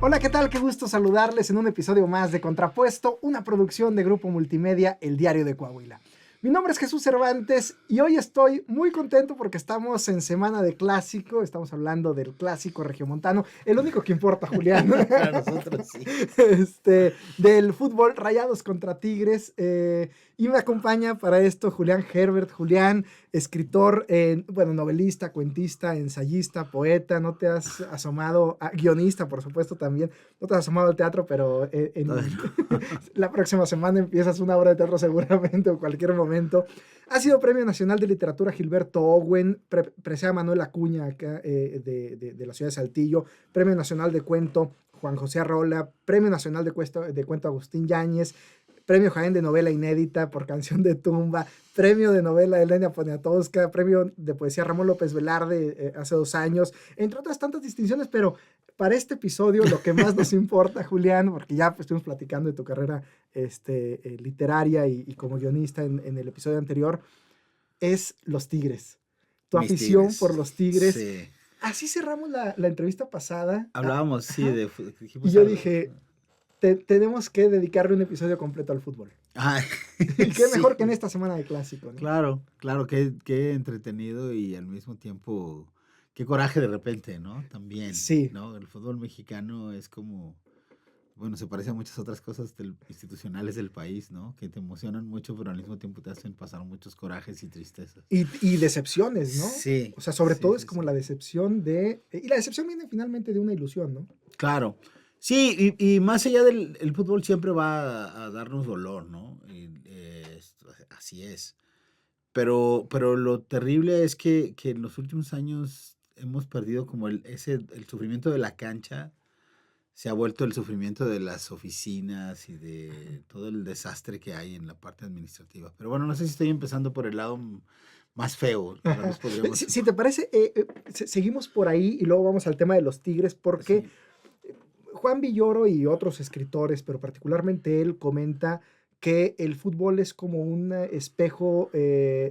Hola, ¿qué tal? Qué gusto saludarles en un episodio más de Contrapuesto, una producción de Grupo Multimedia, El Diario de Coahuila. Mi nombre es Jesús Cervantes y hoy estoy muy contento porque estamos en semana de clásico, estamos hablando del clásico regiomontano, el único que importa, Julián. Para nosotros sí. Del fútbol, Rayados contra Tigres. Y me acompaña para esto Julián Herbert. Julián, escritor, novelista, cuentista, ensayista, poeta. No te has asomado, guionista, por supuesto, también. No te has asomado al teatro, pero Todavía no. la próxima semana empiezas una obra de teatro seguramente o cualquier momento. Ha sido Premio Nacional de Literatura Gilberto Owen, presea Manuel Acuña acá, de la ciudad de Saltillo, Premio Nacional de Cuento Juan José Arrola, Premio Nacional de Cuento Agustín Yáñez, Premio Jaén de Novela Inédita por Canción de Tumba, Premio de Novela Elena Poniatowska, Premio de Poesía Ramón López Velarde hace 2 años, entre otras tantas distinciones, pero para este episodio lo que más nos importa, Julián, porque ya pues, estuvimos platicando de tu carrera literaria y como guionista en el episodio anterior, es los Tigres. Tu Mis afición por Tigres. los Tigres. Sí. Así cerramos la entrevista pasada. Hablábamos, sí, Ajá. Y dijimos yo algo. dije, tenemos que dedicarle un episodio completo al fútbol. Ay, Y qué sí. mejor que en esta semana de clásico, ¿no? Claro, qué entretenido y al mismo tiempo, qué coraje de repente, ¿no? También, Sí. ¿no? El fútbol mexicano es como, bueno, se parece a muchas otras cosas institucionales del país, ¿no? Que te emocionan mucho, pero al mismo tiempo te hacen pasar muchos corajes y tristezas. Y decepciones, ¿no? Sí, O sea, sobre todo es sí. como la decepción de... Y la decepción viene finalmente de una ilusión, ¿no? Claro. Sí, y más allá del el fútbol siempre va a darnos dolor, ¿no? Así es. Pero lo terrible es que en los últimos años hemos perdido como el sufrimiento de la cancha, se ha vuelto el sufrimiento de las oficinas y de todo el desastre que hay en la parte administrativa. Pero bueno, no sé si estoy empezando por el lado más feo, tal vez podríamos Si te parece, seguimos por ahí y luego vamos al tema de los Tigres, porque sí. Juan Villoro y otros escritores, pero particularmente él, comenta que el fútbol es como un espejo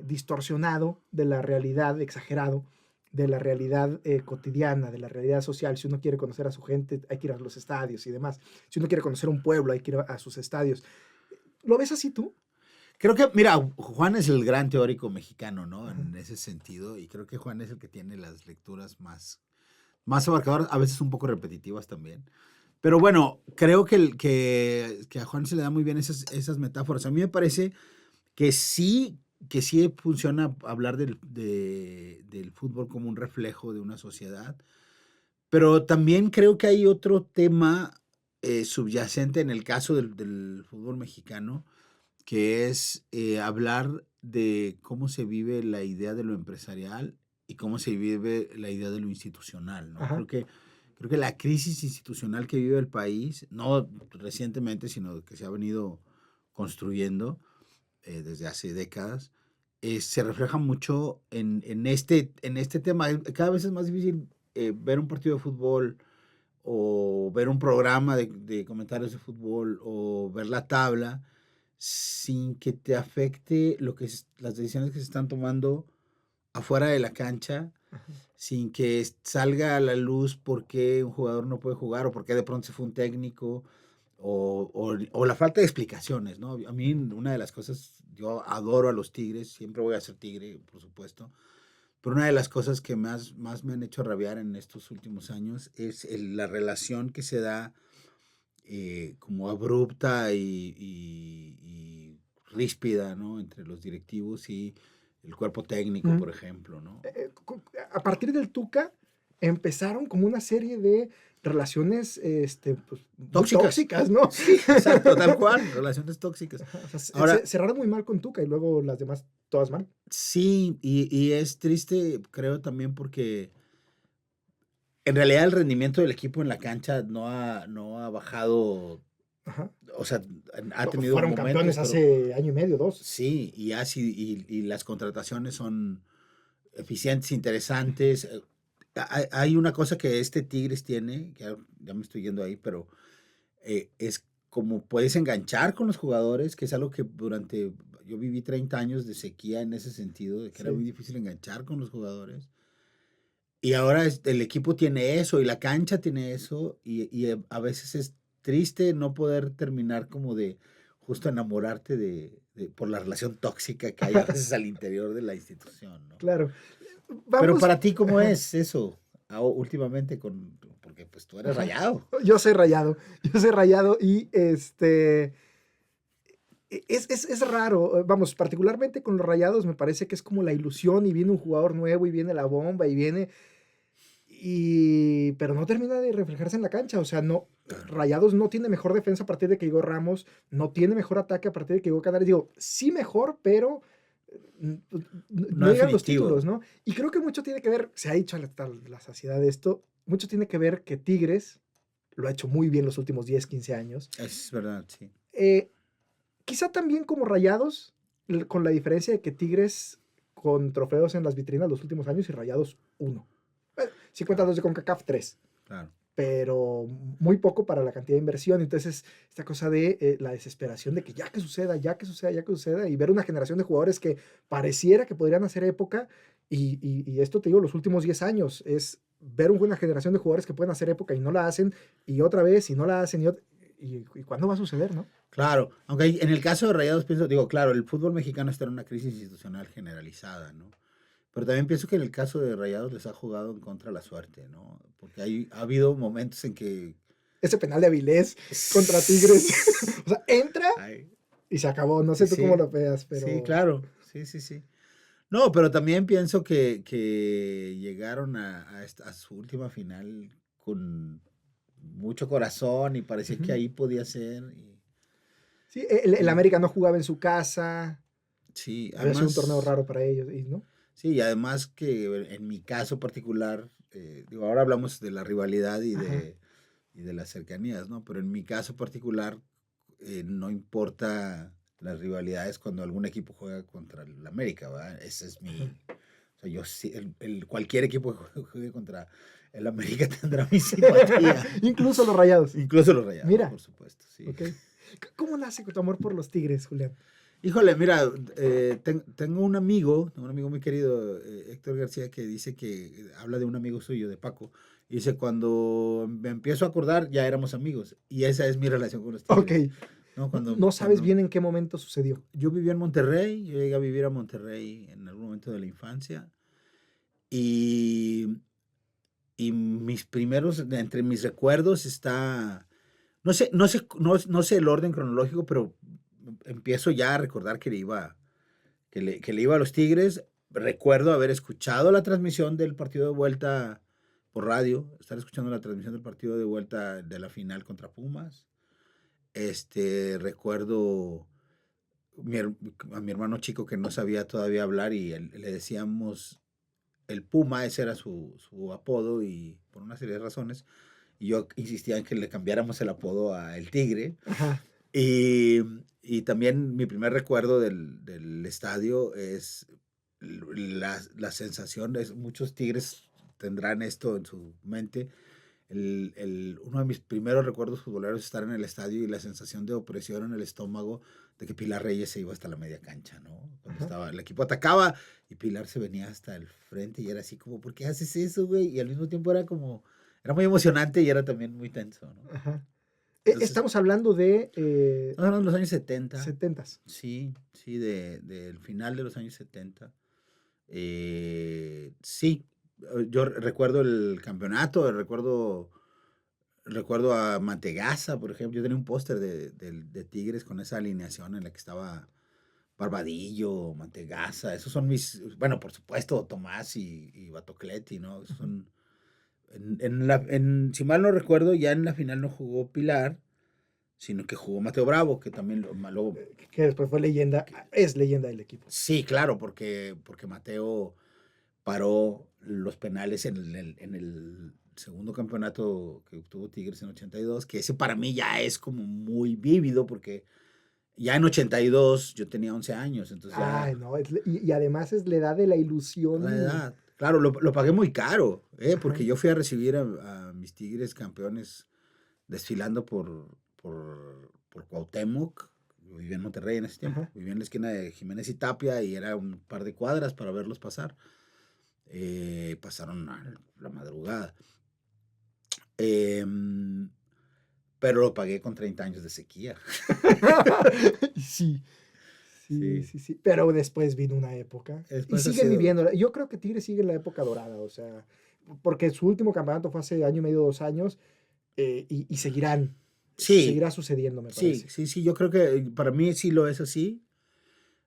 distorsionado de la realidad, exagerado, de la realidad cotidiana, de la realidad social. Si uno quiere conocer a su gente, hay que ir a los estadios y demás. Si uno quiere conocer un pueblo, hay que ir a sus estadios. ¿Lo ves así tú? Creo que, mira, Juan es el gran teórico mexicano, ¿no? Ajá. En ese sentido, y creo que Juan es el que tiene las lecturas más abarcadoras, a veces un poco repetitivas también. Pero bueno, creo que a Juan se le da muy bien esas metáforas. A mí me parece que sí funciona hablar del fútbol como un reflejo de una sociedad, pero también creo que hay otro tema subyacente en el caso del fútbol mexicano, que es hablar de cómo se vive la idea de lo empresarial y cómo se vive la idea de lo institucional, ¿no? Ajá. Creo que la crisis institucional que vive el país, no recientemente, sino que se ha venido construyendo desde hace décadas, se refleja mucho en este tema. Cada vez es más difícil ver un partido de fútbol o ver un programa de comentarios de fútbol o ver la tabla sin que te afecte las decisiones que se están tomando afuera de la cancha, Ajá. sin que salga a la luz por qué un jugador no puede jugar o por qué de pronto se fue un técnico o la falta de explicaciones, ¿no? A mí una de las cosas, yo adoro a los Tigres, siempre voy a ser Tigre, por supuesto, pero una de las cosas que más me han hecho rabiar en estos últimos años es la relación que se da como abrupta y ríspida, ¿no? Entre los directivos y el cuerpo técnico, Mm. por ejemplo, ¿no? A partir del Tuca empezaron como una serie de relaciones pues, muy Tóxicas. tóxicas, ¿no? Sí, exacto, tal cual, relaciones tóxicas. O sea, Ahora, cerraron muy mal con Tuca y luego las demás todas mal. sí, y es triste, creo también porque en realidad el rendimiento del equipo en la cancha no ha bajado, Ajá. o sea, ha tenido Fueron momentos, campeones pero hace año y medio, 2. sí, y las contrataciones son eficientes, interesantes. Hay una cosa que este Tigres tiene, que ya me estoy yendo ahí, pero es como puedes enganchar con los jugadores, que es algo que yo viví 30 años de sequía en ese sentido, de que era Sí. muy difícil enganchar con los jugadores. Y ahora el equipo tiene eso y la cancha tiene eso y a veces es triste no poder terminar como de justo enamorarte por la relación tóxica que hay a veces al interior de la institución, ¿no? Claro. Pero Vamos. para ti, ¿cómo Ajá. es eso últimamente porque pues tú eres Ajá. Rayado? Yo soy Rayado. Yo soy Rayado y es raro, vamos, particularmente con los Rayados me parece que es como la ilusión y viene un jugador nuevo y viene la bomba y viene, pero no termina de reflejarse en la cancha, o sea, no, Claro. Rayados no tiene mejor defensa a partir de que llegó Ramos, no tiene mejor ataque a partir de que llegó Canales, digo, sí mejor, pero pues, No no llegan los títulos, definitivo. ¿no? Y creo que mucho tiene que ver, se ha dicho hasta la saciedad de esto, mucho tiene que ver que Tigres lo ha hecho muy bien los últimos 10, 15 años. Es verdad, sí. Eh, Quizá también como Rayados, con la diferencia de que Tigres con trofeos en las vitrinas los últimos años y Rayados uno. Si cuentas Claro, los de CONCACAF, tres, claro. pero muy poco para la cantidad de inversión. Entonces, esta cosa de la desesperación de que ya que suceda, ya que suceda, ya que suceda, y ver una generación de jugadores que pareciera que podrían hacer época, y esto te digo, los últimos 10 años, es ver una generación de jugadores que pueden hacer época y no la hacen, y otra vez, y no la hacen, y ¿cuándo va a suceder, no? Claro, aunque en el caso de Rayados pienso, digo, claro, el fútbol mexicano está en una crisis institucional generalizada, ¿no? Pero también pienso que en el caso de Rayados les ha jugado en contra la suerte, ¿no? Porque ha habido momentos en que... Ese penal de Avilés contra Tigres, o sea, entra Ay, y se acabó. No sé tú cómo sí, lo veas, sí, pero... claro, sí, sí, sí. No, pero también pienso que llegaron a su última final con mucho corazón y parecía que Ujú. ahí podía ser. Sí, el Y América no jugaba en su casa, sí, había sido un torneo además, raro para ellos, y ¿no? sí, y además que en mi caso particular, digo, ahora hablamos de la rivalidad Ajá. y de las cercanías, ¿no? Pero en mi caso particular, no importa las rivalidades cuando algún equipo juega contra el América, ¿verdad? Ese es Ajá. mi, o sea, yo sí, cualquier equipo que juegue contra el América tendrá mi simpatía, Incluso los Rayados. incluso los Rayados, Mira, por supuesto, sí. ok. ¿Cómo nace tu amor por los Tigres, Julián? Híjole, mira, tengo un amigo muy querido, Héctor García, que dice que habla de un amigo suyo, de Paco, y dice, cuando me empiezo a acordar, ya éramos amigos, y esa es mi relación con los Ok. Tigres, ¿no? No sabes bien en qué momento sucedió. Yo vivía en Monterrey, yo llegué a vivir a Monterrey en algún momento de la infancia, y, y entre mis recuerdos está, no sé el orden cronológico, pero empiezo ya a recordar que le iba a los Tigres. Recuerdo haber escuchado la transmisión del partido de vuelta por radio, estar escuchando la transmisión del partido de vuelta de la final contra Pumas. Recuerdo a mi hermano chico que no sabía todavía hablar y le decíamos el Puma, ese era su apodo y por una serie de razones. Y yo insistía en que le cambiáramos el apodo a El Tigre. Ajá. Y, y también mi primer recuerdo del estadio es la sensación, muchos tigres tendrán esto en su mente. Uno de mis primeros recuerdos futboleros es estar en el estadio y la sensación de opresión en el estómago de que Pilar Reyes se iba hasta la media cancha, ¿no? Cuando Ajá. el equipo atacaba y Pilar se venía hasta el frente y era así como, ¿por qué haces eso, güey? Y al mismo tiempo era muy emocionante y era también muy tenso, ¿no? Ajá. Entonces, Estamos hablando de estamos hablando de los años 70. 70s. Sí, sí, del final de los años 70. Sí, yo recuerdo el campeonato, recuerdo a Mantegaza, por ejemplo. Yo tenía un póster de Tigres con esa alineación en la que estaba Barbadillo, Mantegaza. Esos son bueno, por supuesto, Tomás y Batocletti, ¿no? Esos Ujú. son, si mal no recuerdo, ya en la final no jugó Pilar, sino que jugó Mateo Bravo, que también luego Que después fue leyenda, es leyenda del equipo. sí, claro, porque Mateo paró los penales en el segundo campeonato que obtuvo Tigres en 82, que ese para mí ya es como muy vívido, porque ya en 82 yo tenía 11 años, entonces ya Ay, no, y además es la edad de la la ilusión. edad. Claro, lo pagué muy caro, Ajá. porque yo fui a recibir a mis Tigres campeones desfilando por Cuauhtémoc. Yo vivía en Monterrey en ese tiempo. Ajá. Vivía en la esquina de Jiménez y Tapia y era un par de cuadras para verlos pasar. pasaron a la madrugada. Em, pero lo pagué con 30 años de sequía. Sí, sí, Sí. sí, sí. Pero después vino una época. Y Después ha siguen sido... viviendo. Yo creo que Tigres sigue en la época dorada, o sea, porque su último campeonato fue hace año y medio, 2 años, y seguirán. Sí, Seguirá sucediendo, me sí, parece. sí, sí, yo creo que para mí sí lo es así.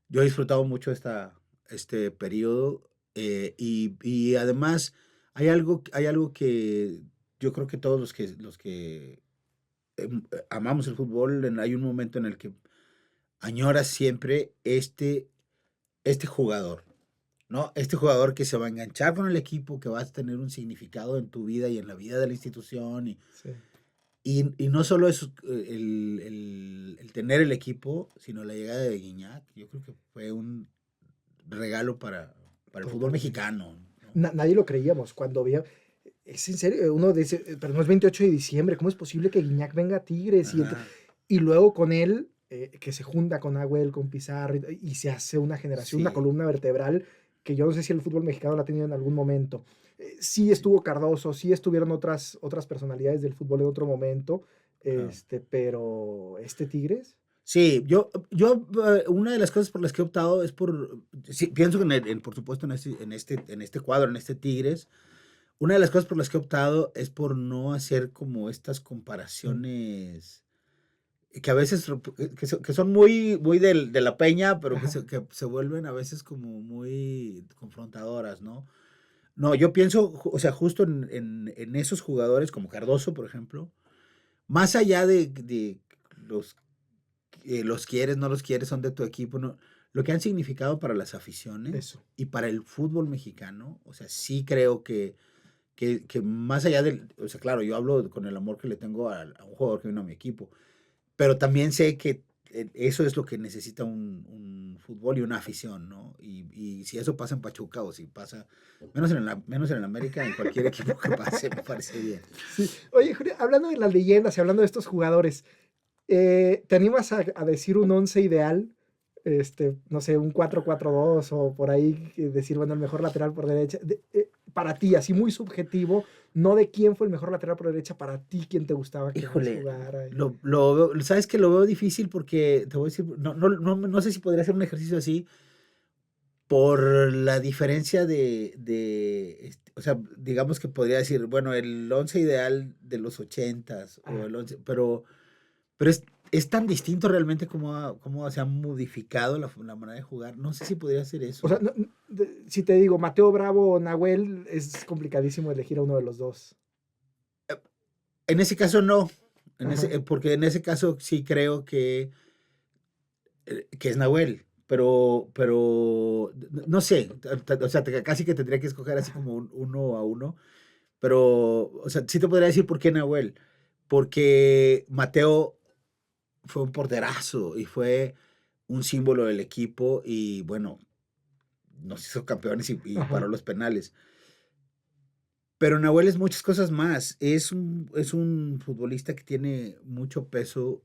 Yo he disfrutado mucho este periodo, y además hay algo que yo creo que todos los que amamos el fútbol, hay un momento en el que añoras siempre este jugador, ¿no? Este jugador que se va a enganchar con el equipo, que va a tener un significado en tu vida y en la vida de la institución. Sí. Y no solo es el tener el equipo, sino la llegada de Guiñac. Yo creo que fue un regalo para el fútbol Totalmente. mexicano, ¿no? Nadie lo creíamos cuando veía. Es en serio, uno dice, pero no es 28 de diciembre, ¿cómo es posible que Guiñac venga a Tigres? Ajá, Y luego con él, que se junta con Nahuel, con Pizarro, y se hace una generación, una sí, columna vertebral que yo no sé si el fútbol mexicano la ha tenido en algún momento. Sí sí, estuvo Cardoso, sí estuvieron otras personalidades del fútbol en otro momento, ajá. pero este Tigres, Sí, una de las cosas por las que he optado es sí, pienso que por supuesto en este cuadro, en este Tigres, una de las cosas por las que he optado es por no hacer como estas mm, comparaciones que a veces que son muy, muy de la peña, pero que ajá, se vuelven a veces como muy confrontadoras, ¿no? No, yo pienso, o sea, justo en esos jugadores como Cardoso, por ejemplo, más allá de los quieres, no los quieres, son de tu equipo, no, lo que han significado para las aficiones eso. y para el fútbol mexicano, o sea, sí creo que más allá o sea, claro, yo hablo con el amor que le tengo a un jugador que vino a mi equipo, pero también sé que eso es lo que necesita un fútbol y una afición, ¿no? Y si eso pasa en Pachuca o si pasa, menos en el América, en cualquier equipo que pase, me parece bien. Sí. Oye, Julio, hablando de las leyendas y hablando de estos jugadores, ¿te animas a decir un once ideal? No sé, un 4-4-2 o por ahí decir, bueno, el mejor lateral por derecha. Para ti, así muy subjetivo, no de quién fue el mejor lateral por derecha, para ti, quién te gustaba que más Híjole, jugara. sabes que lo veo difícil porque te voy a decir, no sé si podría hacer un ejercicio así por la diferencia o sea, digamos que podría decir, bueno, el once ideal de los ochentas o Ah, el once, pero es tan distinto realmente cómo se ha modificado la manera de jugar. No sé si podría hacer o sea, eso. si te digo Mateo Bravo o Nahuel, es complicadísimo elegir a uno de los dos. En ese caso no, Ajá. porque en ese caso sí creo que es Nahuel, pero no sé, o sea, casi que tendría que escoger así Ajá. como uno a uno, pero, o sea, sí te podría decir por qué Nahuel, porque Mateo fue un porterazo y fue un símbolo del equipo y bueno, nos hizo campeones y paró Ajá. los penales. Pero Nahuel es muchas cosas más. Es un futbolista que tiene mucho peso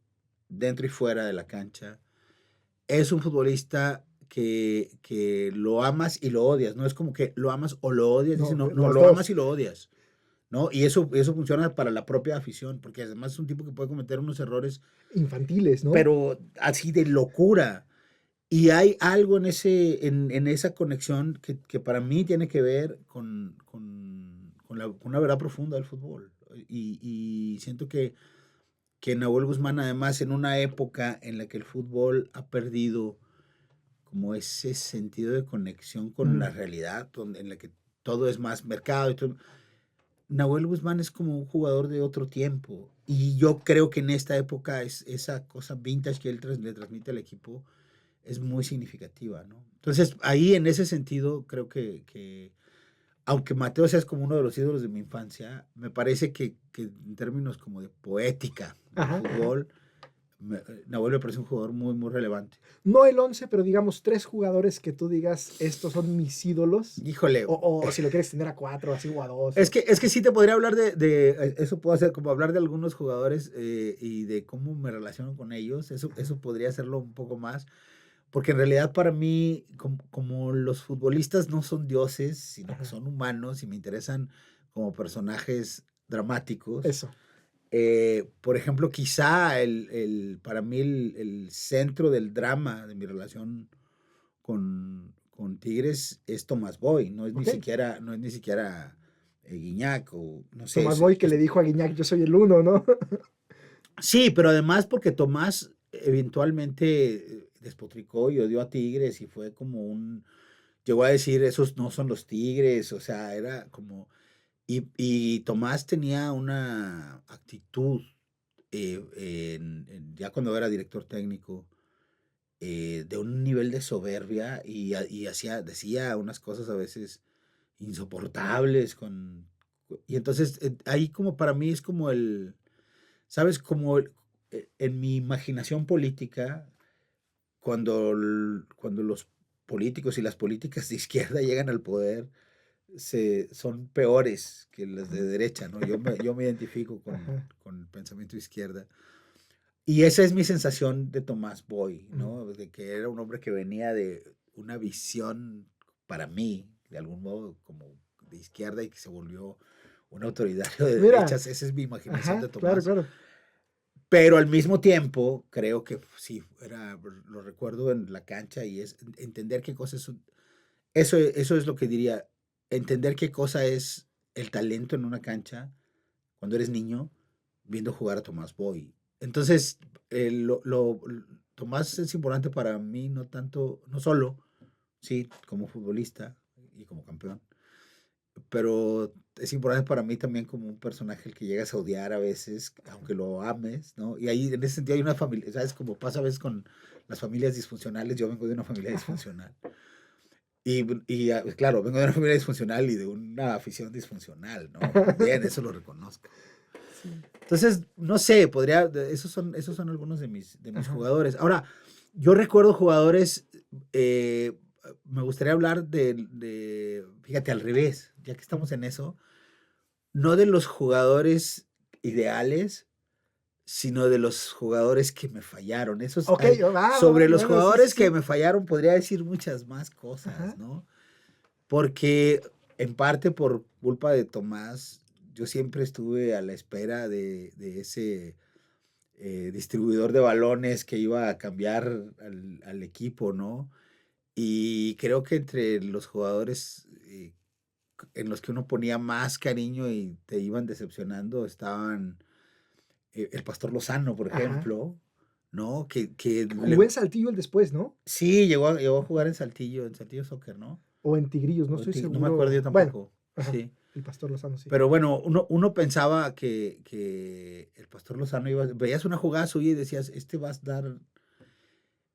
dentro y fuera de la cancha. Es un futbolista que lo amas y lo odias. No es como que lo amas o lo odias. Dice, No, no, no, los lo amas y dos. lo odias. ¿No? Y eso funciona para la propia afición, porque además es un tipo que puede cometer unos errores, Infantiles, ¿no? pero así de locura. Y hay algo en esa conexión que para mí tiene que ver con una verdad profunda del fútbol. Y siento que Nahuel Guzmán, además, en una época en la que el fútbol ha perdido como ese sentido de conexión con Mm. la realidad, en la que todo es más mercado y todo, Nahuel Guzmán es como un jugador de otro tiempo. Y yo creo que en esta época esa cosa vintage que él le transmite al equipo es muy significativa, ¿no? Entonces, ahí en ese sentido, creo que aunque Mateo sea como uno de los ídolos de mi infancia, me parece que en términos como de poética del Ajá, ajá. fútbol, Nahuel me parece un jugador muy, muy relevante. No el 11, pero digamos 3 jugadores que tú digas, estos son mis ídolos. Híjole, O si lo quieres extender a 4, así o a 2. es que sí te podría hablar eso puedo hacer, como hablar de algunos jugadores y de cómo me relaciono con ellos, eso podría hacerlo un poco más, Porque en realidad para mí, como los futbolistas no son dioses, sino que Ajá. son humanos y me interesan como personajes dramáticos. Eso. Por ejemplo, quizá para mí el centro del drama de mi relación con Tigres es Tomás Boy, Ok. no es ni siquiera Guiñac o no sé. Tomás Boy que le dijo a Guiñac, yo soy el uno, ¿no? Sí, pero además porque Tomás eventualmente despotricó y odió a Tigres y fue como llegó a decir, esos no son los Tigres, o sea, era como, y Tomás tenía una actitud, ya cuando era director técnico, de un nivel de soberbia y decía unas cosas a veces insoportables y entonces ahí como para mí es como ¿sabes? Como en mi imaginación política, cuando los políticos y las políticas de izquierda llegan al poder, son peores que las de derecha, ¿no? Yo me identifico Ajá. con el pensamiento de izquierda. Y esa es mi sensación de Tomás Boy, Mm. ¿no? De que era un hombre que venía de una visión, para mí, de algún modo, como de izquierda y que se volvió un autoritario de Mira, derechas. Esa es mi imaginación de ajá, claro, Tomás. claro. Pero al mismo tiempo, creo que sí, lo recuerdo en la cancha y es entender qué cosa es eso es lo que diría, entender qué cosa es el talento en una cancha cuando eres niño, viendo jugar a Tomás Boy. Entonces, Tomás es importante para mí, no tanto, no solo, sí, como futbolista y como campeón, pero es importante para mí también como un personaje el que llegas a odiar a veces, aunque lo ames, ¿no? Y ahí en ese sentido hay una familia, ¿sabes? Como pasa a veces con las familias disfuncionales, yo vengo de una familia Ajá. disfuncional. Claro, vengo de una familia disfuncional y de una afición disfuncional, ¿no? También, eso lo reconozco. Sí. Entonces, no sé, esos son algunos de mis Ajá. jugadores. Ahora, yo recuerdo jugadores, eh, me gustaría hablar fíjate, al revés, ya que Ujú. estamos en eso, no de los jugadores ideales, sino de los jugadores que me fallaron. Ok, va, va, va. Sobre los Bueno, sí, sí, jugadores que sí. me fallaron podría decir muchas más cosas, Ajá. ¿no? Porque en parte por culpa de Tomás, yo siempre estuve a la espera de ese distribuidor de balones que iba a cambiar al equipo, ¿no? Y creo que entre los jugadores en los que uno ponía más cariño y te iban decepcionando estaban el Pastor Lozano, por Ajá. ejemplo, ¿no? Jugó en Saltillo el después, ¿no? Sí, llegó a jugar en Saltillo Soccer, ¿no? O en Tigrillos, no estoy No me acuerdo yo seguro. Bueno, tampoco, ajá. sí. El Pastor Lozano, sí. Pero bueno, uno pensaba que el Pastor Lozano veías una jugada suya y decías, este va a dar,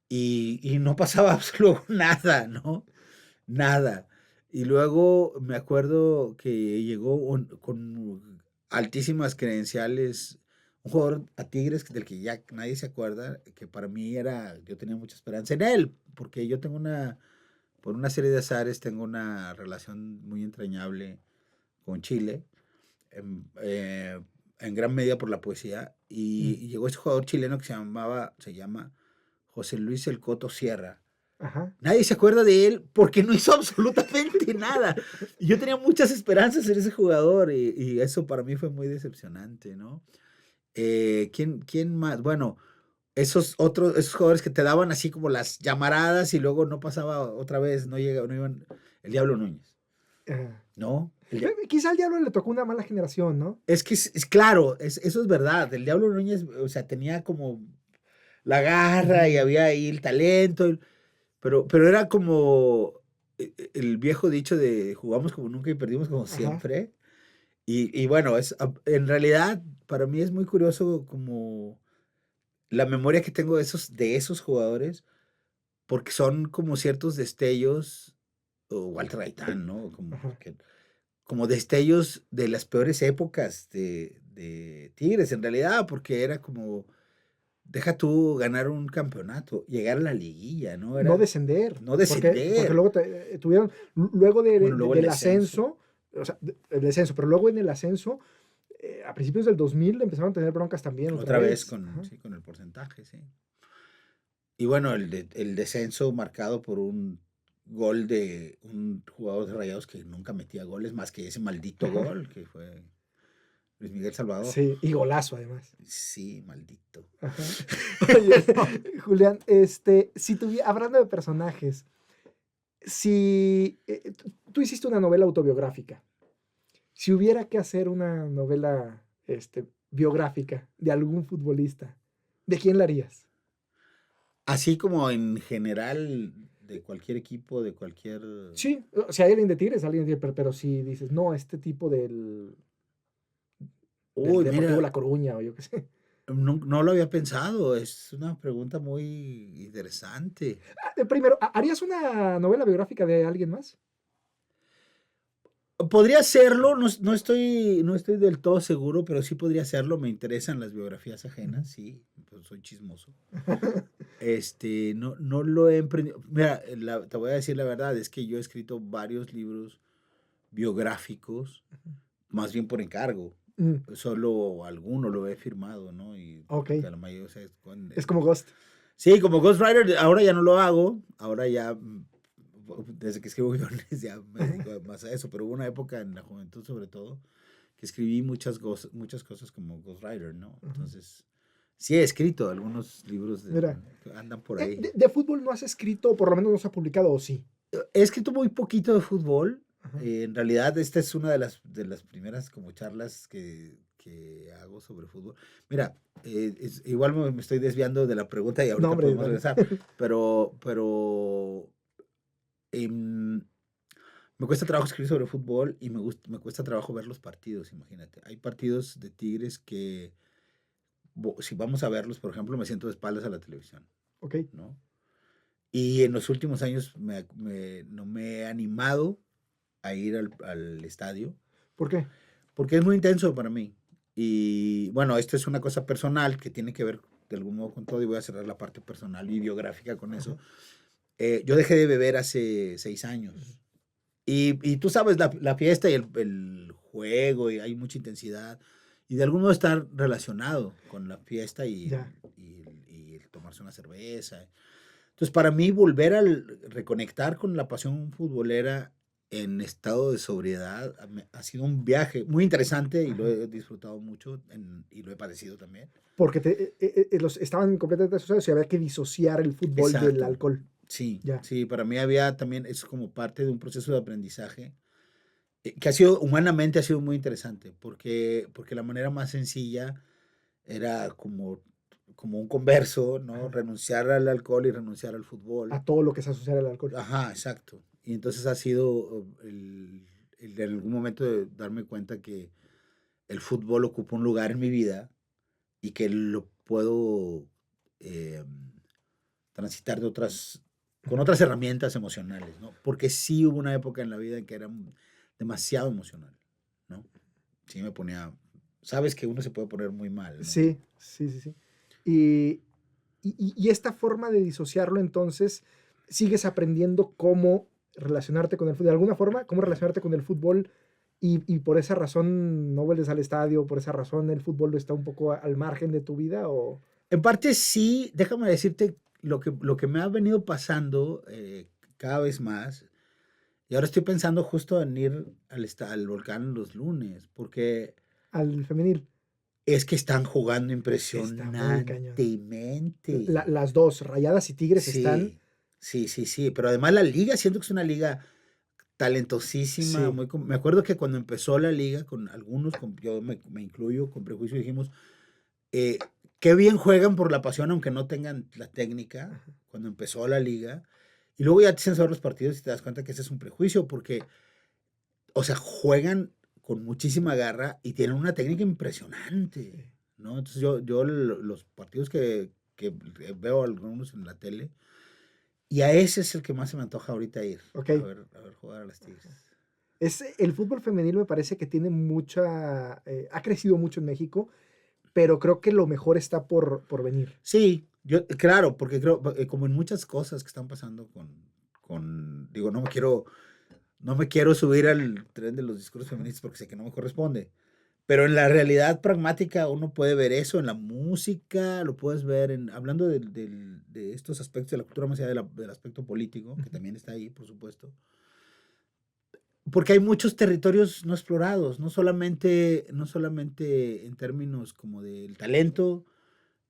y no pasaba luego nada, ¿no? Nada. Y luego me acuerdo que llegó con altísimas credenciales, un jugador a Tigres del que ya nadie se acuerda, que para mí yo tenía mucha esperanza en él, porque yo por una serie de azares, tengo una relación muy entrañable con Chile, en gran medida por la poesía, Mm. y llegó este jugador chileno que se llama José Luis El Coto Sierra. Ajá. Nadie se acuerda de él porque no hizo absolutamente nada. Y yo tenía muchas esperanzas en ese jugador y eso para mí fue muy decepcionante, ¿no? ¿Quién más? Bueno, esos jugadores que te daban así como las llamaradas y luego no pasaba otra vez, no iban. El Diablo Núñez, Ajá. ¿no? Quizá al diablo le tocó una mala generación, ¿no? Es que es claro, eso es verdad. El Diablo Núñez, o sea, tenía como la garra y Ujú. había ahí el talento, pero era como el viejo dicho de jugamos como nunca y perdimos como Ajá. siempre. Y bueno, en realidad para mí es muy curioso como la memoria que tengo de esos jugadores, porque son como ciertos destellos, o Walter Gaitán, ¿no? Ajá. Como destellos de las peores épocas de Tigres, en realidad, porque era como, deja tú ganar un campeonato, llegar a la liguilla, ¿no? No Era descender, no porque descender. luego tuvieron, luego Bueno, luego el del descenso, ascenso, o sea, el descenso, pero luego en el ascenso, a principios del 2000 empezaron a tener broncas también otra otra vez vez. Ajá. sí, con el porcentaje, sí. Y bueno, el descenso marcado por un gol de un jugador de Rayados que nunca metía goles más que ese maldito gol que fue Luis Miguel Salvador. Sí, y golazo además. Sí, maldito. Ajá. Oye, Julián, si hablando de personajes, si tú hiciste una novela autobiográfica, si hubiera que hacer una novela biográfica de algún futbolista, ¿de quién la harías? Así como en general de cualquier equipo, de cualquier... Sí, si hay alguien de Tigres, alguien de Tigres, pero si dices, no, este tipo del Uy, Deportivo mira, La Coruña o yo qué sé. no lo había pensado. Es una pregunta muy interesante. Primero, ¿harías una novela biográfica de alguien más? Podría serlo, no estoy del todo seguro, pero sí podría serlo. Me interesan las biografías ajenas, sí, pues soy chismoso. No lo he emprendido. Mira, te voy a decir la verdad, es que yo he escrito varios libros biográficos, más bien por encargo. Mm, Solo alguno lo he firmado, ¿no? Y ok, porque a la mayoría, o sea, es como Ghost. sí, como Ghostwriter, ahora ya no lo hago, ahora ya, desde que escribo guiones, ya me dedico más a eso, pero hubo una época en la juventud, sobre todo, que escribí muchas cosas como Ghostwriter, ¿no? Ujú. Entonces, sí he escrito algunos libros Mira, que andan por ahí. de fútbol no has escrito, o por lo menos no se ha publicado, ¿o sí? He escrito muy poquito de fútbol. Ajá. En realidad, esta es una de las primeras como charlas que hago sobre fútbol. Mira, igual me estoy desviando de la pregunta y No, ahorita hombre, podemos dale. regresar, pero em, me cuesta trabajo escribir sobre fútbol y me cuesta trabajo ver los partidos, imagínate. Hay partidos de Tigres que, si vamos a verlos, por ejemplo, me siento de espaldas a la televisión, Ok. ¿no? Y en los últimos años no me he animado a ir al estadio, ¿Por qué? porque es muy intenso para mí. Y bueno, esto es una cosa personal que tiene que ver de algún modo con todo y voy a cerrar la parte personal y biográfica con Ajá. eso. Yo dejé de beber hace 6 años. Ujú. Y tú sabes, la fiesta y el juego, y hay mucha intensidad. Y de algún modo está relacionado con la fiesta Ya. y el tomarse una cerveza. Entonces, para mí, volver a reconectar con la pasión futbolera en estado de sobriedad ha sido un viaje muy interesante y lo Ajá. he disfrutado mucho y lo he padecido también. Porque estaban completamente asociados y había que disociar el fútbol del Exacto. alcohol. Sí, Ya. sí, para mí había también, es como parte de un proceso de aprendizaje que humanamente ha sido muy interesante, porque la manera más sencilla era como un converso, ¿no? Ajá. Renunciar al alcohol y renunciar al fútbol. A todo lo que se asocia al alcohol. Ajá, exacto. Y entonces ha sido el de en algún momento de darme cuenta que el fútbol ocupa un lugar en mi vida y que lo puedo eh, transitar con Ujú. otras herramientas emocionales, ¿no? Porque sí hubo una época en la vida en que era demasiado emocional, ¿no? Sí me ponía, sabes que uno se puede poner muy mal, ¿no? Sí, sí, sí, sí. Y, y esta forma de disociarlo, entonces, sigues aprendiendo cómo relacionarte con el fútbol, de alguna forma, cómo relacionarte con el fútbol y por esa razón no vuelves al estadio, por esa razón el fútbol está un poco al margen de tu vida o... En parte sí, déjame decirte lo que me ha venido pasando cada vez más. Y ahora estoy pensando justo en ir al volcán los lunes, porque al femenil. es que están jugando Está muy cañón. impresionantemente. Las dos, Rayadas y Tigres, están, Sí, sí, sí, sí. Pero además la liga, siento que es una liga talentosísima. sí, Me acuerdo que cuando empezó la liga, con algunos, yo me incluyo, con prejuicio, dijimos, eh, qué bien juegan por la pasión, aunque no tengan la técnica, cuando empezó la liga. Y luego ya te hacen saber los partidos y te das cuenta que ese es un prejuicio, porque o sea, juegan con muchísima garra y tienen una técnica impresionante, ¿no? Entonces los partidos que veo algunos en la tele, y a ese es el que más se me antoja ahorita ir, ok. a ver jugar a las Tigres. El fútbol femenil me parece que tiene ha crecido mucho en México, pero creo que lo mejor está por venir. Sí, claro, porque creo, como en muchas cosas que están pasando digo, no me quiero subir al tren de los discursos feministas porque sé que no me corresponde, Pero en la realidad pragmática uno puede ver eso en la música, lo puedes ver hablando de estos aspectos de la cultura más allá del aspecto político, que Ujú. también está ahí, por supuesto. Porque hay muchos territorios no explorados, no solamente en términos como del talento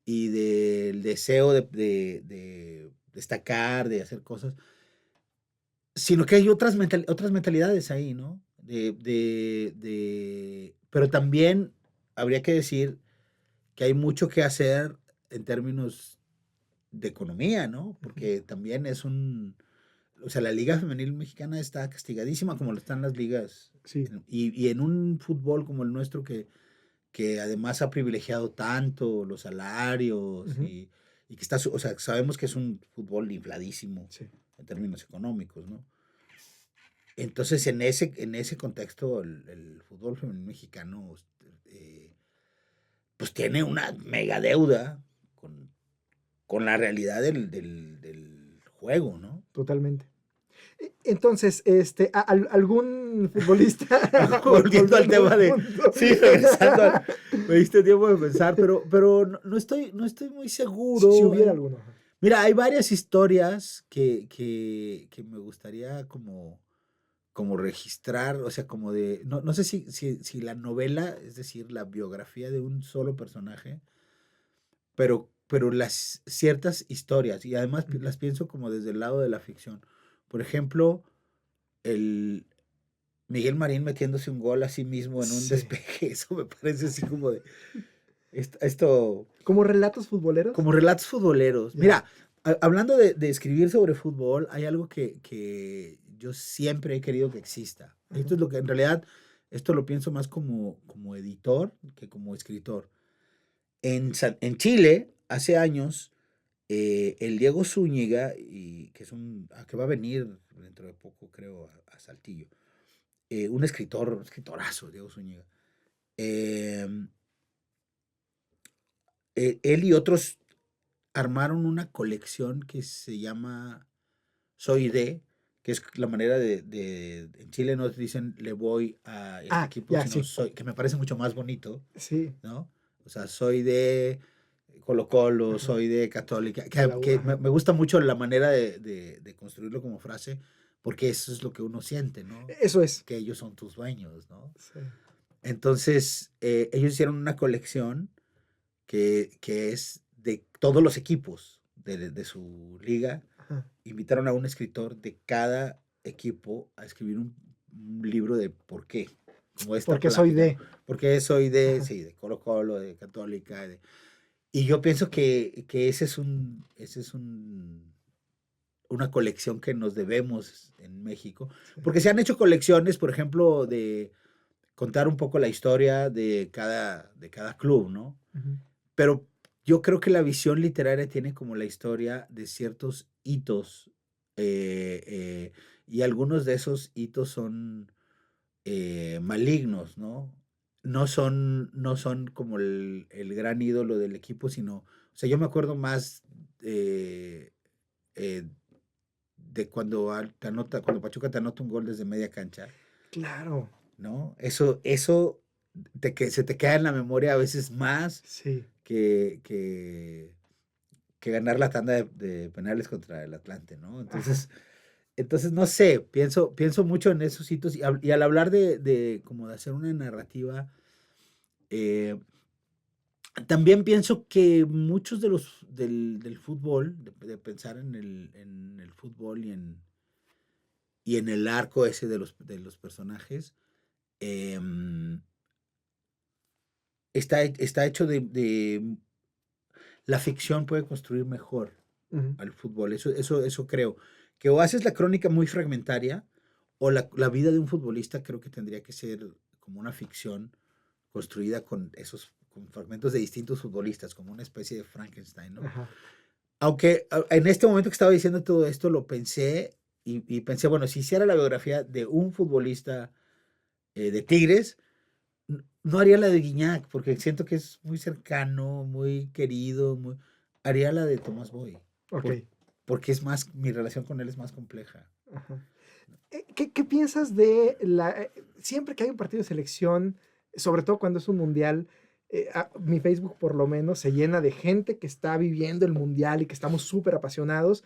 y del deseo de destacar, de hacer cosas, sino que hay otras mentalidades ahí, ¿no? Pero también habría que decir que hay mucho que hacer en términos de economía, ¿no? Ujú. Porque también o sea, la liga femenil mexicana está castigadísima como lo están las ligas, Sí. y en un fútbol como el nuestro que además ha privilegiado tanto los salarios Ujú. y que está, o sea, sabemos que es un fútbol infladísimo Sí. en términos económicos, ¿no? Entonces, en ese contexto, el fútbol femenil mexicano, eh, pues tiene una mega deuda con la realidad del juego, ¿no? Totalmente. Entonces, algún futbolista, Volviendo al volviendo al tema punto. sí, regresando me diste tiempo de pensar, pero no estoy muy Si seguro. hubiera alguno. Ajá. Mira, hay varias historias que me gustaría como registrar, o sea, como no sé si la novela, es decir, la biografía de un solo personaje, pero las ciertas historias, y además Ujú. las pienso como desde el lado de la ficción. Por ejemplo, el Miguel Marín metiéndose un gol a sí mismo en un Sí. despeje, eso me parece así como de esto ¿Como relatos futboleros? como relatos futboleros. Ya. Mira, hablando de escribir sobre fútbol, hay algo que yo siempre he querido que exista. Ajá. Esto es lo que en realidad, esto lo pienso más como editor que como escritor. En Chile, hace años, el Diego Zúñiga, que va a venir dentro de poco, creo, a Saltillo, un escritorazo, Diego Zúñiga. em, Él y otros armaron una colección que se llama Soy de, que es la manera en Chile no dicen le voy a este Ah, equipo, ya, sino sí. soy, que me parece mucho más bonito, Sí. ¿no? O sea, soy de Colo-Colo, Ajá. soy de Católica, De la U, que me, ajá. me gusta mucho la manera de construirlo como frase, porque eso es lo que uno siente, ¿no? Eso es. Que ellos son tus dueños, ¿no? Sí. Entonces, ellos hicieron una colección que es de todos los equipos de su liga. Ajá. Invitaron a un escritor de cada equipo a escribir un libro de por qué, como esta Porque soy plática, ¿no? de. Porque soy Ajá. sí, de Colo-Colo, de Católica, y yo pienso que una colección que nos debemos en México, Sí. porque se han hecho colecciones, por ejemplo, de contar un poco la historia de cada club, ¿no? Ujú. Pero yo creo que la visión literaria tiene como la historia de ciertos hitos, y algunos de esos hitos son malignos, ¿no? No son como el gran ídolo del equipo, sino, o sea, yo me acuerdo más eh, eh, de cuando Pachuca te anota un gol desde media cancha, Claro. ¿no? Eso que se te queda en la memoria a veces más Sí. que, que, que ganar la tanda de penales contra el Atlante, ¿no? Ajá. Entonces no sé, pienso mucho en esos hitos y al hablar de como de hacer una narrativa, eh, también pienso que muchos del fútbol, de pensar en el fútbol y en el arco ese de los personajes, em, está hecho la ficción puede construir mejor Ujú. al fútbol. Eso creo. Que o haces la crónica muy fragmentaria, o la vida de un futbolista creo que tendría que ser como una ficción construida con fragmentos de distintos futbolistas, como una especie de Frankenstein, ¿no? Ajá. Aunque en este momento que estaba diciendo todo esto, lo pensé y pensé, bueno, si hiciera la biografía de un futbolista de Tigres, no haría la de Guiñac, porque siento que es muy cercano, muy querido, haría la de Tomás Boy, Ok. por- porque mi relación con él es más compleja. Ajá. ¿Qué piensas de siempre que hay un partido de selección? sobre todo cuando es un mundial. Mi Facebook por lo menos se llena de gente que está viviendo el mundial y que estamos súper apasionados,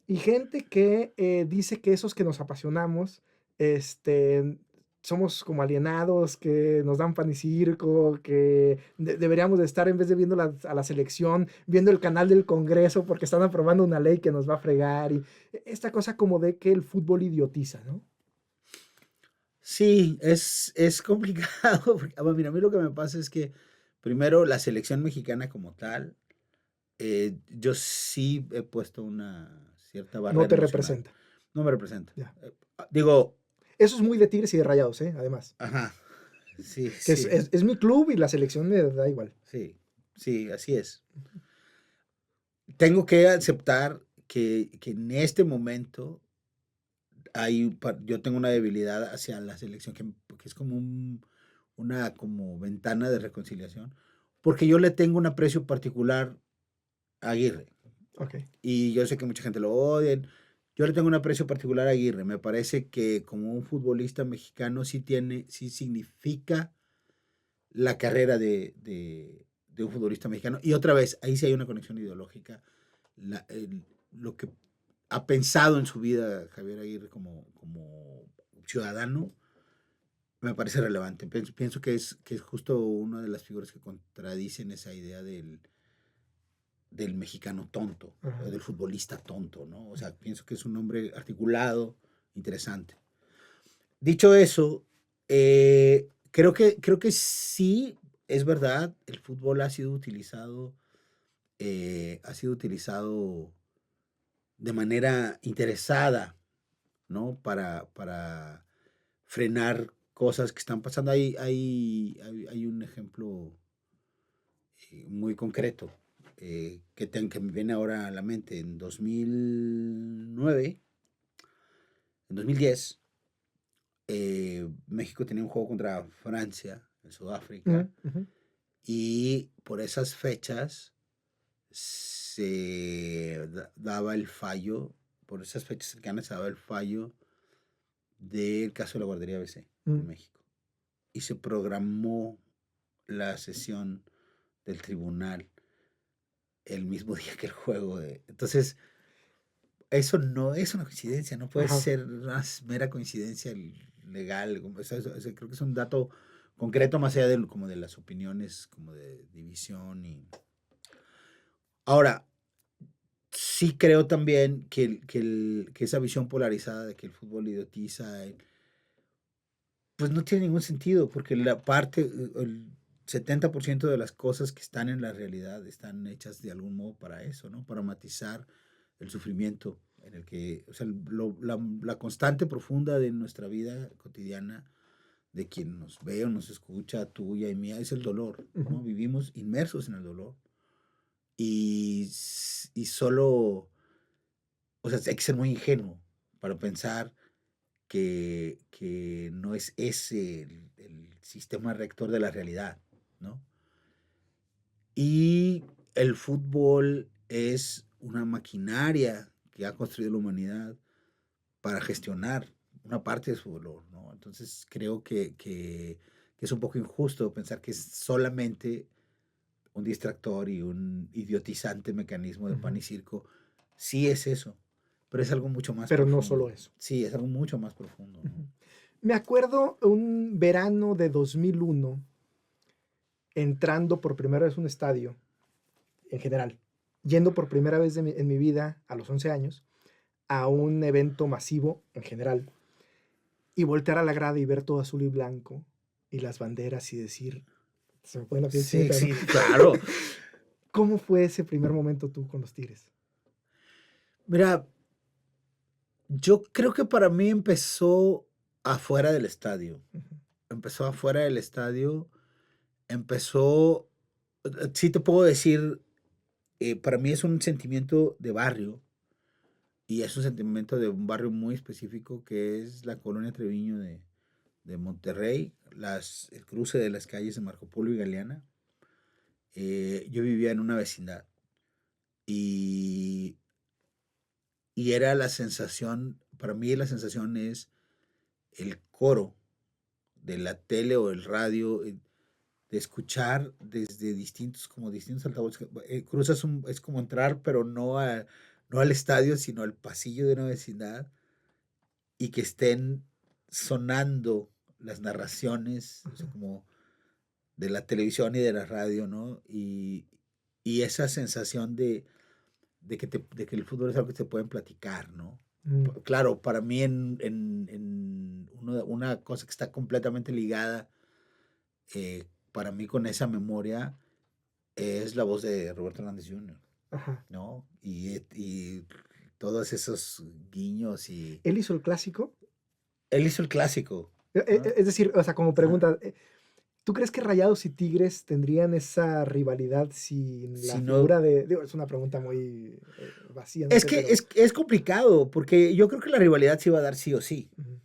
y gente que dice que esos que nos apasionamos, este, somos como alienados, que nos dan pan y circo, que deberíamos de estar, en vez de viendo a la selección, viendo el canal del Congreso porque están aprobando una ley que nos va a fregar, y esta cosa como de que el fútbol idiotiza, ¿no? Sí, es complicado. Porque, mira, a mí lo que me pasa es que, primero, la selección mexicana como tal, yo sí he puesto una cierta No barrera te emocional. representa. No me representa. Ya. Digo, Eso es muy de Tigres y de Rayados, además. ajá, sí, Que es, sí, es- es mi club y la selección me da igual. sí, sí, así es. Tengo que aceptar que en este momento yo tengo una debilidad hacia la selección, que es como una como ventana de reconciliación, porque yo le tengo un aprecio particular a Aguirre. Ok. Y yo sé que mucha gente lo odia. Yo le tengo un aprecio particular a Aguirre. Me parece que como un futbolista mexicano sí significa la carrera de un futbolista mexicano. Y otra vez, ahí sí hay una conexión ideológica. Lo que ha pensado en su vida Javier Aguirre como ciudadano me parece relevante. Pienso que es justo una de las figuras que contradicen esa idea del mexicano tonto, o Ajá. del futbolista tonto, ¿no? O sea, pienso que es un hombre articulado, interesante. Dicho eso, creo que sí, es verdad, el fútbol ha sido utilizado de manera interesada, ¿no? Para frenar cosas que están pasando. Hay un ejemplo muy concreto que me viene ahora a la mente. En 2010, México tenía un juego contra Francia en Sudáfrica, Ujú. y por esas fechas daba el fallo, por esas fechas cercanas se daba el fallo del caso de la guardería ABC en Mm. México. Y se programó la sesión del tribunal el mismo día que el juego. Entonces, eso no es una coincidencia, no puede Ajá. ser una mera coincidencia legal. Creo que es un dato concreto más allá como de las opiniones, como de división. Ahora, sí creo también que esa visión polarizada de que el fútbol idiotiza, pues no tiene ningún sentido, porque el 70% de las cosas que están en la realidad están hechas de algún modo para eso, ¿no? Para matizar el sufrimiento en el que, o sea, la constante profunda de nuestra vida cotidiana, de quien nos ve o nos escucha, tuya y mía, es el dolor, Ujú. ¿no? Vivimos inmersos en el dolor, y solo, o sea, hay que ser muy ingenuo para pensar que no es ese el sistema rector de la realidad, ¿no? Y el fútbol es una maquinaria que ha construido la humanidad para gestionar una parte de su dolor, ¿no? Entonces creo que es un poco injusto pensar que es solamente un distractor y un idiotizante mecanismo de pan Ujú. y circo. Sí es eso, pero es algo mucho más Pero no solo profundo. eso. Sí, es algo mucho más profundo, ¿no? Ujú. Me acuerdo un verano de 2001 entrando por primera vez a un estadio, en general, yendo por primera vez en mi vida a los 11 años a un evento masivo en general, y voltear a la grada y ver todo azul y blanco y las banderas y decir, se me pone la piel Sí, chinita, ¿no? sí, claro. ¿Cómo fue ese primer momento tú con los Tigres? Mira, yo creo que para mí empezó afuera del estadio. Ujú. Empezó afuera del estadio. Empezó, sí te puedo decir, para mí es un sentimiento de barrio, y es un sentimiento de un barrio muy específico que es la colonia Treviño de Monterrey, el cruce de las calles de Marco Polo y Galeana. Yo vivía en una vecindad, y, y era la sensación, para mí la sensación es el coro de la tele o el radio, de escuchar desde distintos altavoces. Es como entrar, pero no al estadio, sino al pasillo de una vecindad y que estén sonando las narraciones, o sea, como de la televisión y de la radio, ¿no? Y esa sensación de que el fútbol es algo que se pueden platicar, ¿no? Claro, para mí en una cosa que está completamente ligada, para mí con esa memoria, es la voz de Roberto Hernández Jr., Ajá. ¿no? Y todos esos guiños y... ¿Él hizo el clásico? Él hizo el clásico, ¿no? Es decir, o sea, como Ajá. pregunta, ¿tú crees que Rayados y Tigres tendrían esa rivalidad sin la Si no, figura de... Digo, es una pregunta muy vacía, no es sé, que pero... es complicado, porque yo creo que la rivalidad se iba a dar sí o sí. Ujú.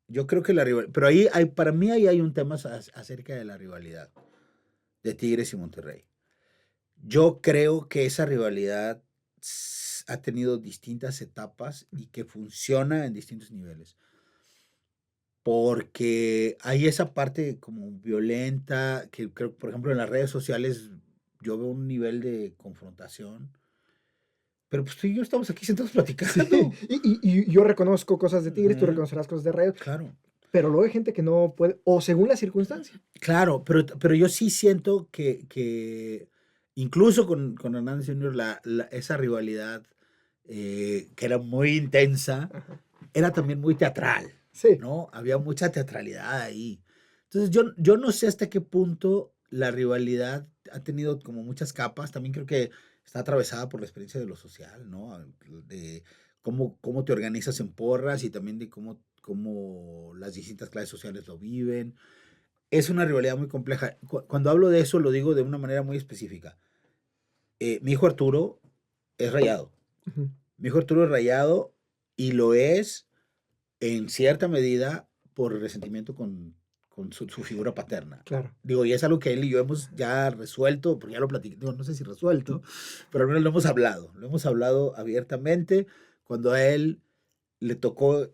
Yo creo que la rivalidad, pero ahí hay, para mí ahí hay un tema acerca de la rivalidad de Tigres y Monterrey. Yo creo que esa rivalidad ha tenido distintas etapas y que funciona en distintos niveles. Porque hay esa parte como violenta, que creo, por ejemplo, en las redes sociales yo veo un nivel de confrontación, pero pues tú y yo estamos aquí sentados Sí, platicando. y yo reconozco cosas de Tigres, tú Ajá, reconocerás cosas de Rayados, claro, pero luego hay gente que no puede, o según la circunstancia. claro, pero yo sí siento que incluso con Hernández Jr., esa rivalidad que era muy intensa, Ajá. era también muy teatral, Sí. ¿no? Había mucha teatralidad ahí. Entonces yo no sé hasta qué punto la rivalidad ha tenido como muchas capas. También creo que está atravesada por la experiencia de lo social, ¿no? De cómo te organizas en porras y también de cómo las distintas clases sociales lo viven. Es una rivalidad muy compleja. Cuando hablo de eso lo digo de una manera muy específica. Mi hijo Arturo es rayado. Ujú. Mi hijo Arturo es rayado y lo es en cierta medida por resentimiento con su figura paterna. Claro. Digo, y es algo que él y yo hemos ya resuelto, porque ya lo platiqué, digo, no sé si resuelto, pero al menos lo hemos hablado abiertamente. Cuando a él le tocó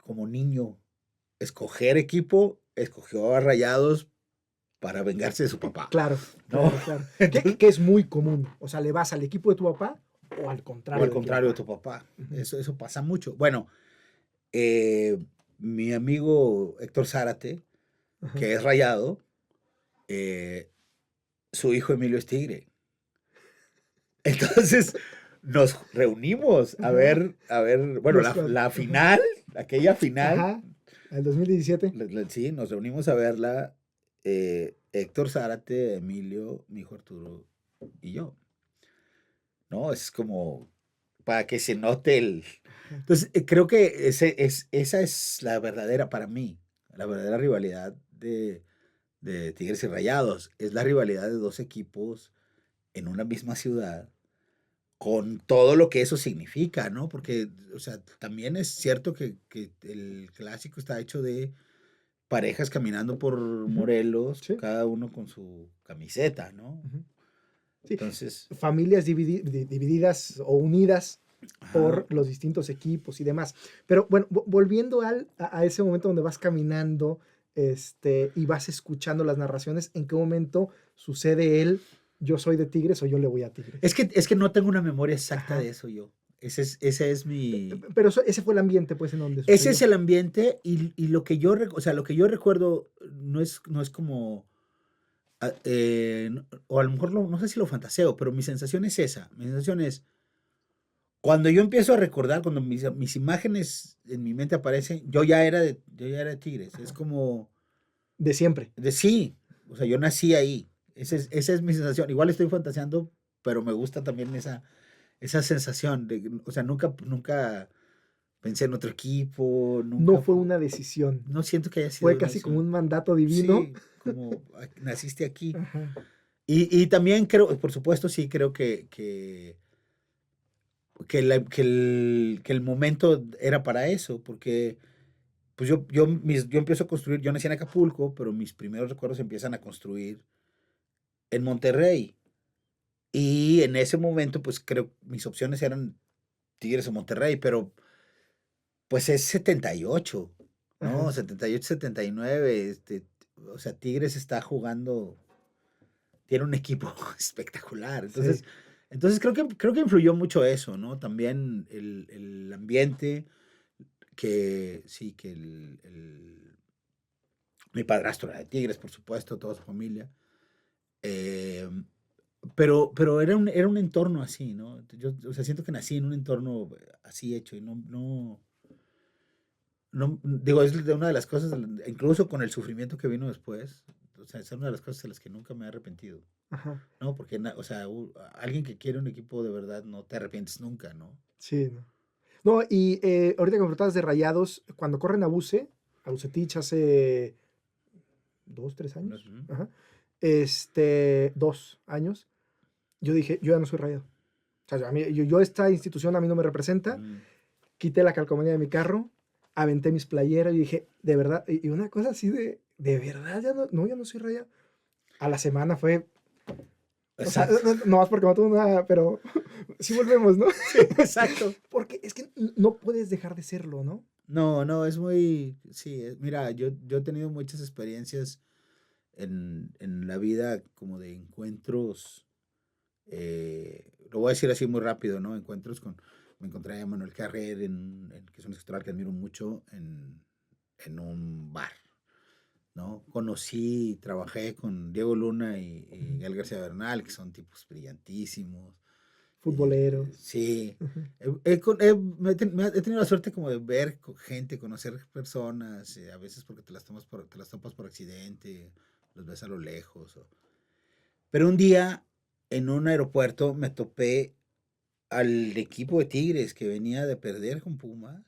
como niño escoger equipo, escogió a Rayados para vengarse de su papá, Claro, ¿no? claro, claro. Entonces, Que es muy común. O sea, ¿le vas al equipo de tu papá o al o contrario al de tu contrario de papá? tu papá, Ujú. eso pasa mucho. Bueno, eh, mi amigo Héctor Zárate, Ajá. que es rayado, eh, su hijo Emilio es tigre. Entonces nos reunimos Ajá. a ver, bueno, Los cuatro. la Ajá. final, aquella final, Ajá. El 2017. sí, nos reunimos a verla, Héctor Zárate, Emilio, mi hijo Arturo y yo, ¿no? Es como para que se note el... Ajá. Entonces, creo que esa es la verdadera, para mí, la verdadera rivalidad de Tigres y Rayados. Es la rivalidad de dos equipos en una misma ciudad, con todo lo que eso significa, ¿no? Porque, o sea, también es cierto que el clásico está hecho de parejas caminando por Ujú. Morelos, Sí. cada uno con su camiseta, ¿no? Ujú. Sí. Entonces, Familias divididas o unidas ajá, por los distintos equipos y demás. Pero bueno, volviendo a ese momento donde vas caminando y vas escuchando las narraciones, ¿en qué momento sucede el yo soy de Tigres o yo le voy a Tigres? es que no tengo una memoria exacta Ajá. de eso yo. Ese es mi... Pero ese fue el ambiente, pues, en donde Ese es sucedió. el ambiente y lo que yo, o sea, lo que yo recuerdo no es como... o a lo mejor no sé si lo fantaseo, pero mi sensación es esa. Mi sensación es, cuando yo empiezo a recordar, cuando mis imágenes en mi mente aparecen, yo ya era de Tigres. Es Ajá. como De siempre. de sí, o sea, yo nací ahí. Esa es mi sensación. Igual estoy fantaseando, pero me gusta también esa sensación o sea, nunca pensé en otro equipo, No nunca, fue una decisión. no siento que haya Fue sido una casi como decisión. un mandato divino. Sí, como naciste aquí. Ajá. Y también creo, por supuesto, sí creo que el momento era para eso, porque pues yo empiezo a construir, yo nací en Acapulco, pero mis primeros recuerdos empiezan a construir en Monterrey. Y en ese momento, pues creo, mis opciones eran Tigres o Monterrey, pero pues es 78. No, Ajá. 78-79, o sea, Tigres está jugando, tiene un equipo espectacular. Sí. Entonces creo que influyó mucho eso, ¿no? También el ambiente, que sí, que mi padrastro era de Tigres, por supuesto, toda su familia. em, pero era un entorno así, ¿no? Yo, o sea, siento que nací en un entorno así hecho y no, digo, es de una de las cosas, incluso con el sufrimiento que vino después, o sea, es una de las cosas de las que nunca me he arrepentido, Ajá. ¿no? Porque, o sea, alguien que quiere un equipo de verdad no te arrepientes nunca, ¿no? Sí, no. No, y ahorita que me preguntabas de Rayados, cuando corren a Bucetich hace 2, 3 años, Ujú. ajá, 2 años, yo dije, yo ya no soy Rayado. O sea, yo esta institución a mí no me representa, Mm, quité la calcomanía de mi carro, aventé mis playeras y dije, de verdad, y una cosa así de verdad, ya no, no, ya no soy Rayado. A la semana fue, o sea, exacto. no más porque no tuvo nada, pero sí volvemos, ¿no? Sí, exacto. Porque es que no puedes dejar de serlo, ¿no? No, no, es muy, sí, mira, yo he tenido muchas experiencias en la vida como de encuentros, lo voy a decir así muy rápido, ¿no? Me encontré a Manuel Carrer, que es un escritor que admiro mucho, en un bar, ¿no? Conocí, trabajé con Diego Luna y Ujú. Gael García Bernal, que son tipos brillantísimos. Futboleros. Sí, Ujú. he tenido la suerte como de ver gente, conocer personas, a veces porque te las topas por accidente, los ves a lo lejos. Pero un día en un aeropuerto me topé al equipo de Tigres que venía de perder con Pumas.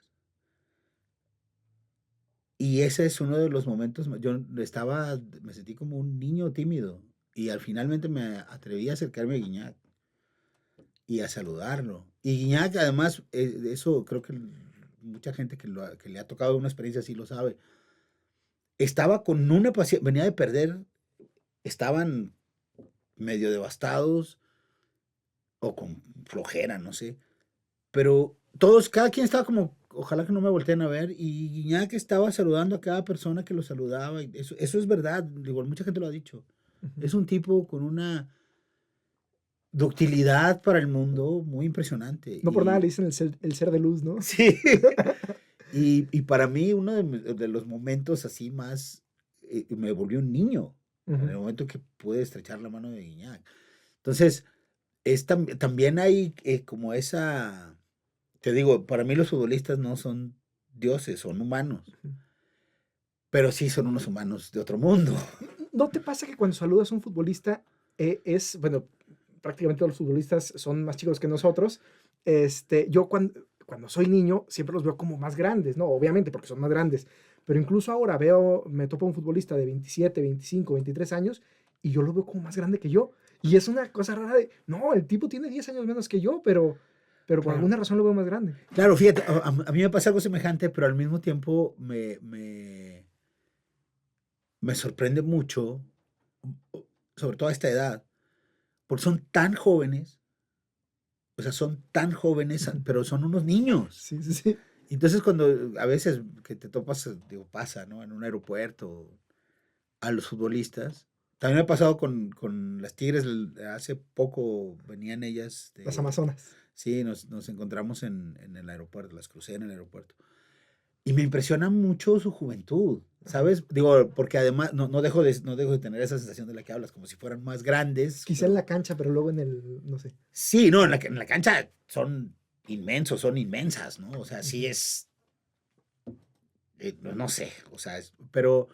Y ese es uno de los momentos, me sentí como un niño tímido. Y al finalmente me atreví a acercarme a Guiñac y a saludarlo. Y Guiñac, además, eso creo que mucha gente que le ha tocado una experiencia así lo sabe. Estaba con una paciencia, venía de perder, estaban medio devastados o con flojera, no sé. Pero todos, cada quien estaba como, ojalá que no me volteen a ver. Y Guiñac estaba saludando a cada persona que lo saludaba. Y eso es verdad, digo, mucha gente lo ha dicho. Ujú. Es un tipo con una ductilidad para el mundo muy impresionante. No por nada le Y dicen el ser de luz, ¿no? sí. Y para mí, uno de los momentos así más, me volvió un niño, en Ujú. el momento que pude estrechar la mano de Guiñac. Entonces, también hay como esa, te digo, para mí los futbolistas no son dioses, son humanos, Ujú. pero sí son unos humanos de otro mundo. ¿No te pasa que cuando saludas a un futbolista bueno, prácticamente todos los futbolistas son más chicos que nosotros? Yo cuando soy niño siempre los veo como más grandes, ¿no? Obviamente porque son más grandes, pero incluso ahora me topo un futbolista de 27, 25, 23 años y yo lo veo como más grande que yo. Y es una cosa rara no, el tipo tiene 10 años menos que yo, pero por Claro. alguna razón lo veo más grande. Claro, fíjate, a mí me pasa algo semejante, pero al mismo tiempo me sorprende mucho, sobre todo a esta edad, porque son tan jóvenes, o sea, son tan jóvenes, Ujú. pero son unos niños. Sí, sí, sí. Entonces, cuando a veces que te topas, digo, pasa, ¿no? En un aeropuerto, a los futbolistas. También me ha pasado con las Tigres, hace poco venían ellas Las de, Amazonas. sí, nos encontramos en el aeropuerto, las crucé en el aeropuerto. Y me impresiona mucho su juventud, Ajá. ¿sabes? Digo, porque además no dejo de tener esa sensación de la que hablas, como si fueran más grandes, Quizá en pero la cancha, pero luego no sé. sí, no, en la cancha son inmensos, son inmensas, ¿no? O sea, sí Ujú. es, no sé, o sea, pero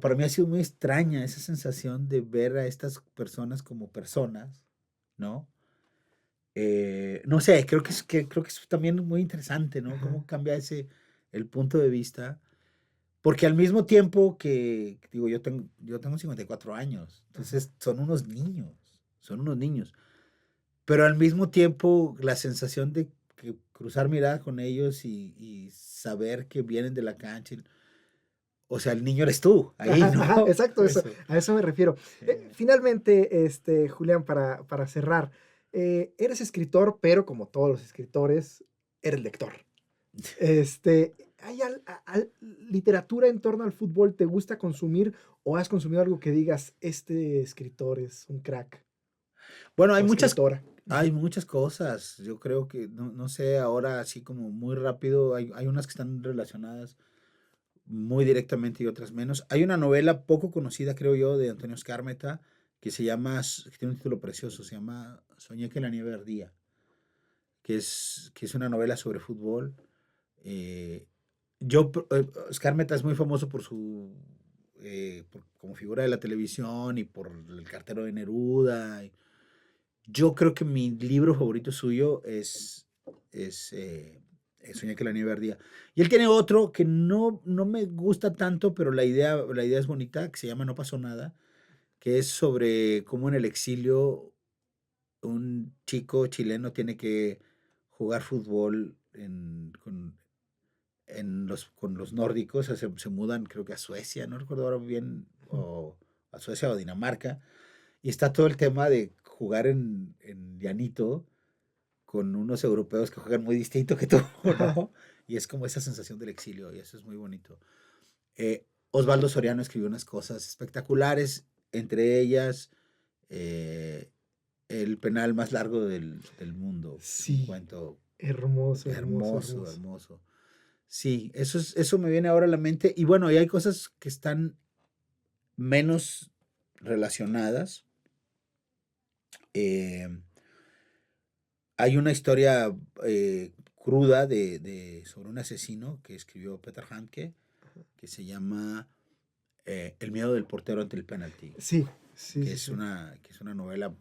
para mí ha sido muy extraña esa sensación de ver a estas personas como personas, ¿no? No sé, creo que es también muy interesante, ¿no? Ajá. Cómo cambia el punto de vista. Porque al mismo tiempo digo, yo tengo 54 años, Ajá. entonces son unos niños. Pero al mismo tiempo la sensación de cruzar mirada con ellos y saber que vienen de la cancha, o sea, el niño eres tú, ahí, Ajá, ¿no? ajá, exacto, Eso. a eso me refiero. Sí. Finalmente, Julián, para cerrar, eres escritor, pero como todos los escritores, eres lector. Este, ¿hay literatura en torno al fútbol te gusta consumir o has consumido algo que digas, este escritor es un crack Bueno, o escritora? hay muchas cosas. Yo creo que, no sé, ahora así como muy rápido, hay unas que están relacionadas muy directamente y otras menos. Hay una novela poco conocida, creo yo, de Antonio Skármeta, que se llama, que tiene un título precioso, se llama Soñé que la nieve ardía, que es una novela sobre fútbol. Eh, Skármeta es muy famoso por como figura de la televisión y por el cartero de Neruda. Yo creo que mi libro favorito suyo es Soñé que la nieve ardía. Y él tiene otro que no me gusta tanto, pero la idea es bonita, que se llama No pasó nada, que es sobre cómo en el exilio un chico chileno tiene que jugar fútbol con los nórdicos, o sea, se mudan creo que a Suecia, no recuerdo ahora bien, o a Suecia o Dinamarca, y está todo el tema de jugar en llanito con unos europeos que juegan muy distinto que tú, ¿no? Y es como esa sensación del exilio, y eso es muy bonito. Osvaldo Soriano escribió unas cosas espectaculares, entre ellas El penal más largo del mundo. Es un Sí, cuento hermoso, hermoso, hermoso, hermoso. hermoso. Sí, eso me viene ahora a la mente. Y bueno, y hay cosas que están menos relacionadas. Eh, Hay una historia cruda sobre un asesino que escribió Peter Handke, que se llama El miedo del portero ante el penalti, Sí, sí, que sí, es sí. una novela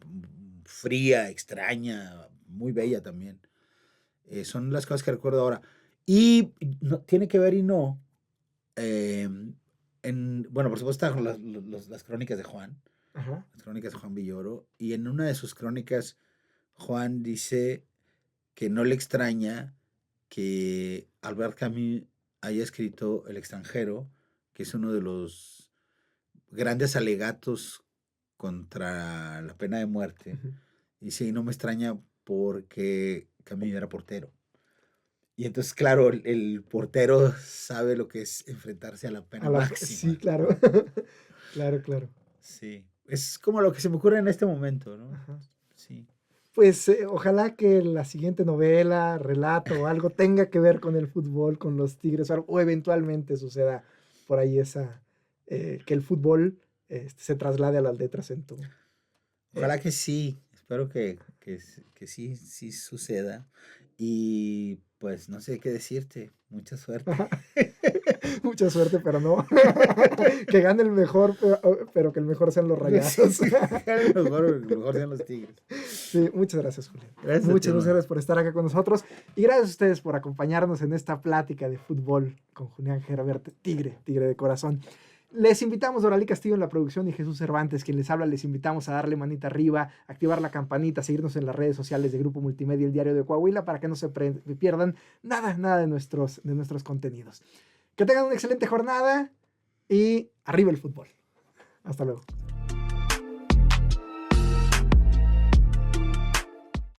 fría, extraña, muy bella también. Son las cosas que recuerdo ahora. Y tiene que ver y no. eh, bueno, por supuesto, están las crónicas de Juan, Ajá. las crónicas de Juan Villoro, y en una de sus crónicas, Juan dice que no le extraña que Albert Camus haya escrito El extranjero, que es uno de los grandes alegatos contra la pena de muerte. Ujú. Y sí, no me extraña porque Camus era portero. Y entonces, claro, el portero sabe lo que es enfrentarse a la pena Sí, máxima, claro. ¿no? Claro, claro. Sí, es como lo que se me ocurre en este momento, ¿no? Ajá. Sí. Pues ojalá que la siguiente novela, relato o algo tenga que ver con el fútbol, con los Tigres, o eventualmente suceda por ahí que el fútbol se traslade a las letras en tu... Ojalá que sí, espero que sí, sí suceda. Y pues no sé qué decirte, mucha suerte. Mucha suerte, pero no. Que gane el mejor, pero que el mejor sean los Sí, Rayados. sí, lo mejor sean los Tigres. Sí, muchas gracias, Julián. Gracias a ti, Muchas hermano. gracias por estar acá con nosotros. Y gracias a ustedes por acompañarnos en esta plática de fútbol con Julián Gerabert, Tigre, Tigre de corazón. Les invitamos, Doralí Castillo en la producción y Jesús Cervantes, quien les habla, les invitamos a darle manita arriba, activar la campanita, seguirnos en las redes sociales de Grupo Multimedia El Diario de Coahuila para que no se pierdan nada de nuestros contenidos. Que tengan una excelente jornada y arriba el fútbol. Hasta luego.